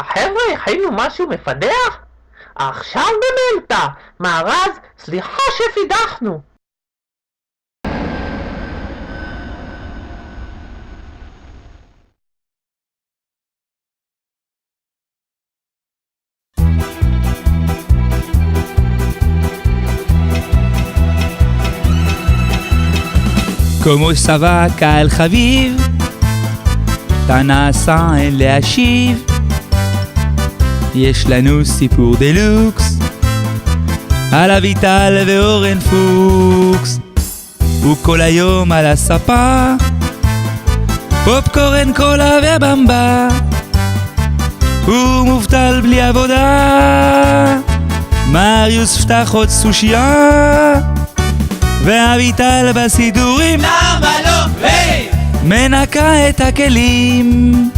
החבר'ה הכינו משהו מפדח? עכשיו במלטה! מארז, סליחה שפידחנו! כמו סבא קהל חביב, תנסה אין להשיב. יש לנו סיפור דלוקס על אביטל ואורן פוקס. הוא כל היום על הספה, פופקורן, קולה ובמבה. הוא מובטל בלי עבודה, מריוס פתח עוד סושייה, ואביטל בסידורים למה לא? היי! מנקה את הכלים,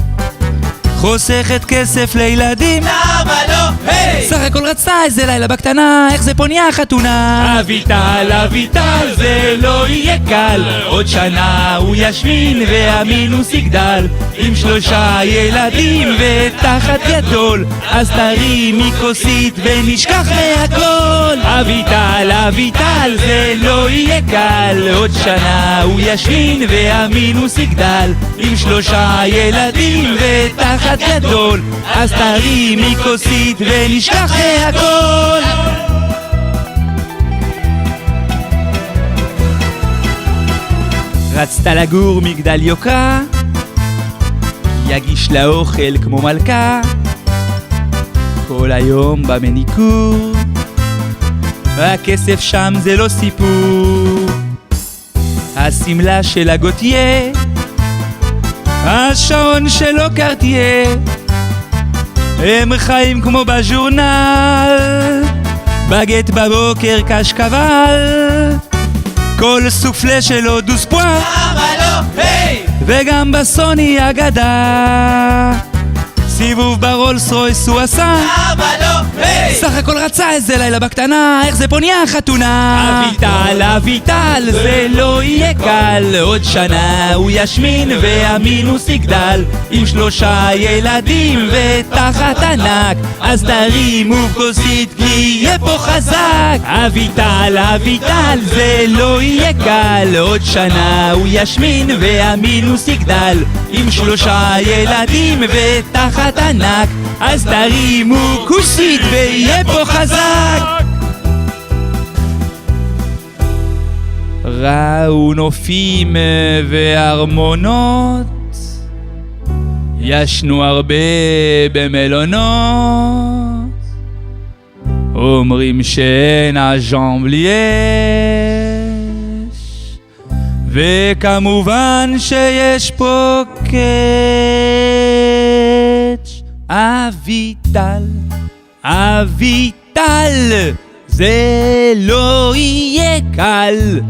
חוסכת כסף לילדים. למה לא? היי! סך הכל רצתה איזה לילה בקטנה, איך זה פה נהיה חתונה. אביטל, זה לא יהיה קל. עוד שנה הוא ישמין והמינוס יגדל. עם 3 ילדים ותחת גדול, אז תרימי כוסית ונשכח מהכל. אביטל, זה לא יהיה קל. עוד שנה הוא ישמין והמינוס יגדל. עם 3 ילדים ותחת גדול, אז תרימי כוסית ונשכח מהכל. רצת לגור מגדל יוקרה, יגיש לה אוכל כמו מלכה, כל היום במניקור, הכסף שם זה לא סיפור. הסמלה של הגוטיה, השעון שלו קרטיה, הם חיים כמו בז'ורנל, בגט בבוקר קשקבל, כל סופלה שלו דוס פואר. למה לא? היי! וגם בסוני אגדה, סיבוב ברולס רויס הוא עשה. למה לא? היי! סך הכל רצה איזה לילה בקטנה, איך זה פה נהיה חתונה. אביטל, זה לא יהיה קל. עוד שנה הוא ישמין והמינוס יגדל. עם 3 ילדים ותחת ענק, אז תרימו כוסית כי יהיה פה חזק. אביטל, זה לא יהיה קל. עוד שנה הוא ישמין והמינוס יגדל. עם 3 ילדים ותחת ענק, אז תרימו כוסית ויהיה פה חזק. ראו נופים וארמונות, ישנו הרבה במלונות, אומרים שאין הז'אמבלי יש, וכמובן שיש פה קאץ'. אביטל, זה לא יהיה קל.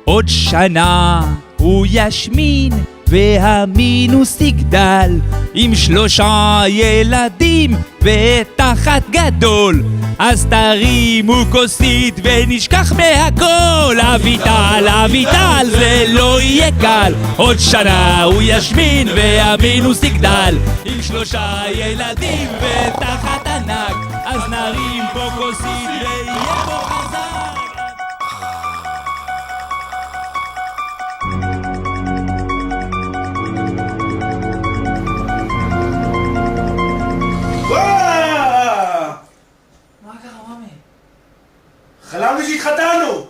עוד שנה הוא ישמין והמינוס יגדל. עם 3 ילדים ותחת גדול, אז תרימו כוסית ונשכח מהכל. אביטל, זה לא יהיה קל. עוד שנה הוא ישמין והמינוס יגדל. עם 3 ילדים ותחת ענק, אז נרים פה כוסית ויהיה פה חזק. חלמתי שהתחתנו!